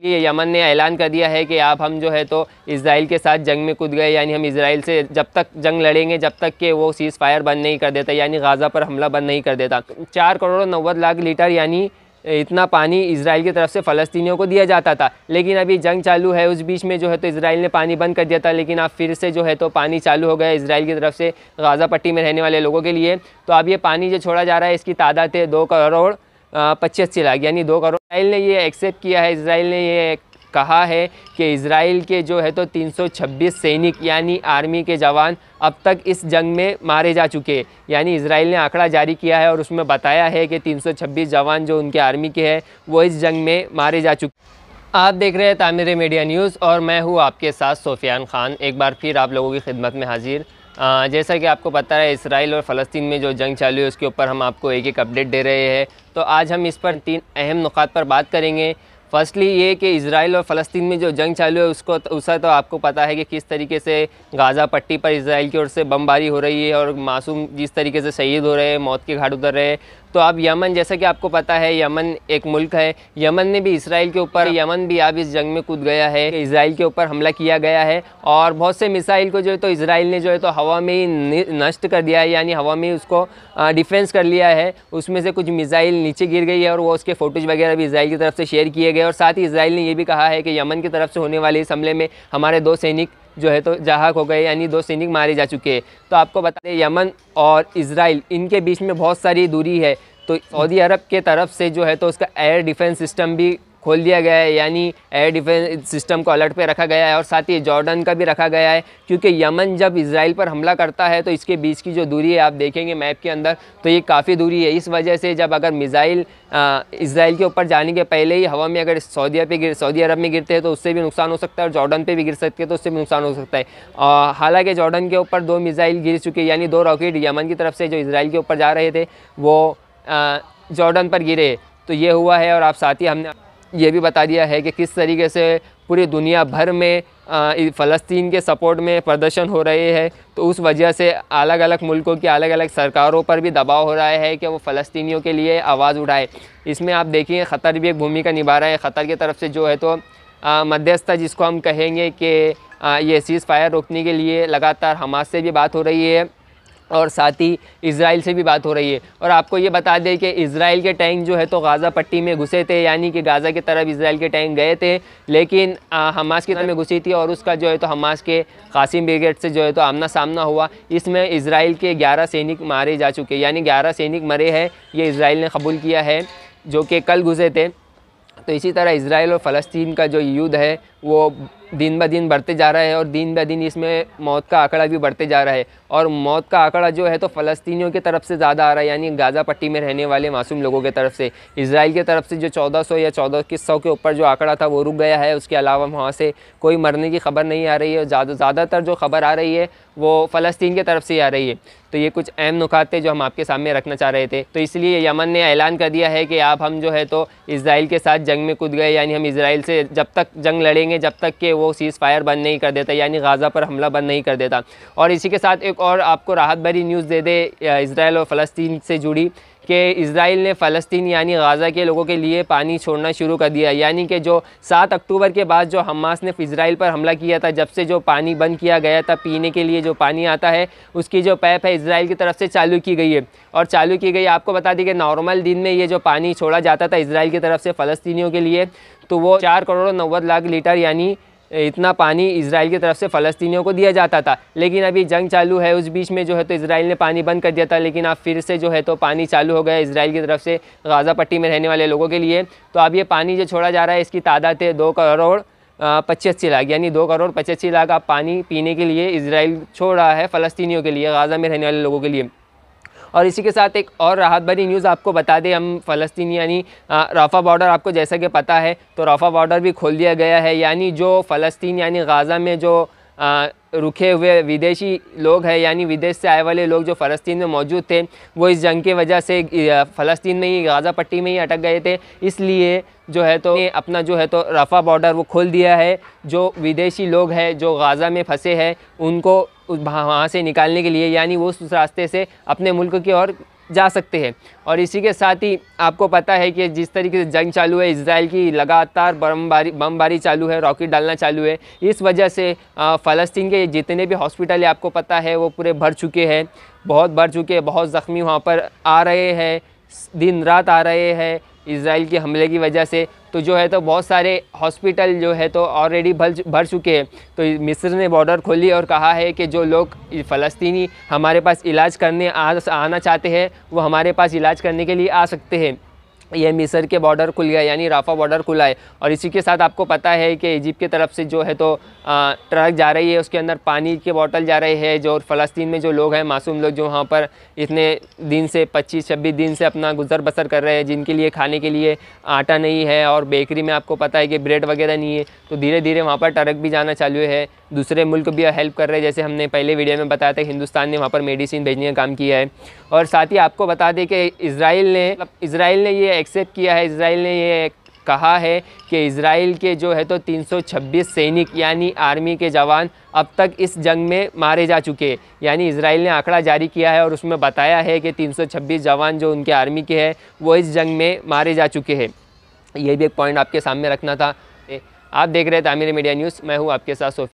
ये यमन ने ऐलान कर दिया है कि आप हम जो है तो इजराइल के साथ जंग में कूद गए, यानी हम इजराइल से जब तक जंग लड़ेंगे जब तक कि वो सीज़ फायर बंद नहीं कर देता, यानी गाज़ा पर हमला बंद नहीं कर देता। 4 करोड़ 90 लाख लीटर यानी इतना पानी इजराइल की तरफ से फ़लस्तीनियों को दिया जाता था, लेकिन अभी जंग चालू है, उस बीच में जो है तो इजराइल ने पानी बंद कर दिया था, लेकिन अब फिर से जो है तो पानी चालू हो गया इजराइल की तरफ से गाज़ा पट्टी में रहने वाले लोगों के लिए। तो अब ये पानी जो छोड़ा जा रहा है इसकी तादाद है 2 करोड़ 85 लाख, यानी 2 करोड़। इजराइल ने ये एक्सेप्ट किया है, इजराइल ने ये कहा है कि इजराइल के जो है तो 326 सैनिक यानी आर्मी के जवान अब तक इस जंग में मारे जा चुके हैं। यानी इजराइल ने आंकड़ा जारी किया है और उसमें बताया है कि 326 जवान जो उनके आर्मी के हैं वो इस जंग में मारे जा चुके। आप देख रहे हैं तामीर मीडिया न्यूज़ और मैं हूँ आपके साथ सोफियान खान, एक बार फिर आप लोगों की खिदमत में हाजिर। जैसा कि आपको पता है इसराइल और फ़लस्तीन में जो जंग चालू है उसके ऊपर हम आपको एक एक अपडेट दे रहे हैं। तो आज हम इस पर 3 अहम नुकात पर बात करेंगे। फर्स्टली ये कि इजराइल और फ़लस्तीन में जो जंग चालू है उसका तो आपको पता है कि किस तरीके से गाज़ा पट्टी पर इजराइल की ओर से बमबारी हो रही है और मासूम जिस तरीके से शहीद हो रहे हैं, मौत के घाट उतर रहे हैं। तो अब यमन, जैसा कि आपको पता है यमन एक मुल्क है, यमन ने भी इसराइल के ऊपर, यमन भी अब इस जंग में कूद गया है, इसराइल के ऊपर हमला किया गया है और बहुत से मिसाइल को जो है तो इसराइल ने जो है तो हवा में ही नष्ट कर दिया है, यानी हवा में उसको डिफेंस कर लिया है। उसमें से कुछ मिसाइल नीचे गिर गई है और वो उसके फ़ोटोज़ वगैरह भी इसराइल की तरफ से शेयर किए गए और साथ ही इसराइल ने ये भी कहा है कि यमन की तरफ से होने वाले इस हमले में हमारे 2 सैनिक जो है तो जहाक हो गए, यानी 2 सैनिक मारे जा चुके हैं। तो आपको बता दें यमन और इसराइल इनके बीच में बहुत सारी दूरी है, तो सऊदी अरब के तरफ से जो है तो उसका एयर डिफेंस सिस्टम भी खोल दिया गया है, यानी एयर डिफेंस सिस्टम को अलर्ट पे रखा गया है और साथ ही जॉर्डन का भी रखा गया है, क्योंकि यमन जब इसराइल पर हमला करता है तो इसके बीच की जो दूरी है आप देखेंगे मैप के अंदर तो ये काफ़ी दूरी है। इस वजह से जब अगर मिसाइल इसराइल के ऊपर जाने के पहले ही हवा में अगर सऊदी अरब में गिरते हैं तो उससे भी नुकसान हो सकता है और जॉर्डन पे भी गिर सकते हैं तो उससे भी नुकसान हो सकता है। हालांकि जॉर्डन के ऊपर 2 मिसाइल गिर चुके हैं, यानी 2 रॉकेट यमन की तरफ से जो इसराइल के ऊपर जा रहे थे वो जॉर्डन पर गिरे। तो ये हुआ है और आप साथ ही हमने ये भी बता दिया है कि किस तरीके से पूरी दुनिया भर में फ़लस्तीन के सपोर्ट में प्रदर्शन हो रहे हैं। तो उस वजह से अलग अलग मुल्कों की अलग अलग सरकारों पर भी दबाव हो रहा है कि वो फ़लस्तीनियों के लिए आवाज़ उठाए। इसमें आप देखिए क़तर भी एक भूमिका निभा रहा है। क़तर की तरफ से जो है तो मध्यस्थता जिसको हम कहेंगे कि ये सीज़ फायर रोकने के लिए लगातार हमास से भी बात हो रही है और साथ ही इजराइल से भी बात हो रही है। और आपको ये बता दें कि इजराइल के टैंक जो है तो गाज़ा पट्टी में घुसे थे, यानी कि गाज़ा की तरफ इजराइल के टैंक गए थे, लेकिन हमास की तरफ में घुसी थी और उसका जो है तो हमास के कासिम ब्रिगेड से जो है तो आमना सामना हुआ। इसमें इजराइल के 11 सैनिक मारे जा चुके, यानी 11 सैनिक मरे हैं, ये इजराइल ने कबूल किया है, जो कि कल घुसे थे। तो इसी तरह इजराइल और फ़लस्तीन का जो युद्ध है वो दिन ब दिन बढ़ते जा रहा है और दिन ब दिन इसमें मौत का आंकड़ा भी बढ़ते जा रहा है और मौत का आंकड़ा जो है तो फ़लस्तीनियों की तरफ से ज़्यादा आ रहा है, यानी गाज़ा पट्टी में रहने वाले मासूम लोगों की तरफ से। इजराइल की तरफ से जो 1400 या 1400 के ऊपर जो आंकड़ा था वो रुक गया है, उसके अलावा वहाँ से कोई मरने की खबर नहीं आ रही है। ज़्यादातर जो खबर आ रही है वो फ़लस्तीन की तरफ से ही आ रही है। तो ये कुछ अहम नुकात थे जो हम आपके सामने रखना चाह रहे थे। तो इसलिए यमन ने ऐलान कर दिया है कि आप हम जो है तो इजराइल के साथ जंग में कूद गए, यानी हम इजराइल से जब तक जंग लड़ेंगे जब तक कि वो सीज़ फायर बंद नहीं कर देता, यानी गाज़ा पर हमला बंद नहीं कर देता। और इसी के साथ एक और आपको राहत भरी न्यूज़ दे दे इजराइल और फ़लस्तीन से जुड़ी कि इजराइल ने फ़लस्तीन यानी गाज़ा के लोगों के लिए पानी छोड़ना शुरू कर दिया, यानी कि जो 7 अक्टूबर के बाद जो हमास ने इजराइल पर हमला किया था, जब से जो पानी बंद किया गया था, पीने के लिए जो पानी आता है उसकी जो पाइप है इजराइल की तरफ से चालू की गई है। और चालू की गई, आपको बता दें कि नॉर्मल दिन में ये जो पानी छोड़ा जाता था इजराइल की तरफ से फ़लस्तीनियों के लिए तो वो 4 करोड़ 90 लाख लीटर यानी इतना पानी इजराइल की तरफ से फ़लस्तीनियों को दिया जाता था। लेकिन अभी जंग चालू है, उस बीच में जो है तो इजराइल ने पानी बंद कर दिया था, लेकिन अब फिर से जो है तो पानी चालू हो गया इजराइल की तरफ से गाज़ा पट्टी में रहने वाले लोगों के लिए। तो अब ये पानी जो छोड़ा जा रहा है इसकी तादाद है 2 करोड़ 85 लाख, यानी 2 करोड़ 85 लाख अब पानी पीने के लिए इजराइल छोड़ रहा है फ़लस्तीनियों के लिए, गाज़ा में रहने वाले लोगों के लिए। और इसी के साथ एक और राहत भरी न्यूज़ आपको बता दें, हम फ़लस्तीन यानी रफ़ा बॉर्डर आपको जैसा कि पता है तो रफ़ा बॉर्डर भी खोल दिया गया है, यानी जो फ़लस्तीन यानी गाज़ा में जो रुके हुए विदेशी लोग हैं, यानी विदेश से आए वाले लोग जो फ़लस्तीन में मौजूद थे वो इस जंग की वजह से फ़लस्तीन में ही गाज़ा पट्टी में ही अटक गए थे, इसलिए जो है तो अपना जो है तो रफ़ा बॉर्डर वो खोल दिया है। जो विदेशी लोग हैं जो गाज़ा में फंसे हैं उनको वहाँ से निकालने के लिए, यानी वो उस रास्ते से अपने मुल्क की ओर जा सकते हैं। और इसी के साथ ही आपको पता है कि जिस तरीके से जंग चालू है, इजराइल की लगातार बमबारी चालू है, रॉकेट डालना चालू है, इस वजह से फ़लस्तीन के जितने भी हॉस्पिटल है आपको पता है वो पूरे भर चुके हैं, बहुत भर चुके हैं। बहुत ज़ख्मी वहाँ पर आ रहे हैं, दिन रात आ रहे हैं इजराइल के हमले की वजह से। तो जो है तो बहुत सारे हॉस्पिटल जो है तो ऑलरेडी भर चुके हैं। तो मिस्र ने बॉर्डर खोली और कहा है कि जो लोग फ़लस्तीनी हमारे पास इलाज करने आना चाहते हैं वो हमारे पास इलाज करने के लिए आ सकते हैं। ये मिस्र के बॉर्डर खुल गया, यानी राफ़ा बॉर्डर खुला है। और इसी के साथ आपको पता है कि इजिप्ट की तरफ से जो है तो ट्रक जा रही है, उसके अंदर पानी के बोतल जा रहे हैं। जो फ़लस्तीन में जो लोग हैं, मासूम लोग जो वहाँ पर इतने दिन से 25-26 दिन से अपना गुजर बसर कर रहे हैं, जिनके लिए खाने के लिए आटा नहीं है और बेकरी में आपको पता है कि ब्रेड वगैरह नहीं है, तो धीरे धीरे वहाँ पर ट्रक भी जाना चालू है। दूसरे मुल्क भी हेल्प कर रहे हैं, जैसे हमने पहले वीडियो में बताया था हिंदुस्तान ने वहाँ पर मेडिसिन भेजने का काम किया है। और साथ ही आपको बता दें कि इज़राइल ने ये एक्सेप्ट किया है, इज़राइल ने ये कहा है कि इज़राइल के जो है तो 326 सैनिक यानी आर्मी के जवान अब तक इस जंग में मारे जा चुके हैं। यानी इज़राइल ने आंकड़ा जारी किया है और उसमें बताया है कि 326 जवान जो उनके आर्मी के हैं वो इस जंग में मारे जा चुके हैं। ये भी एक पॉइंट आपके सामने रखना था। आप देख रहे थे आमिर मीडिया न्यूज़, मैं हूँ आपके साथ सोफी।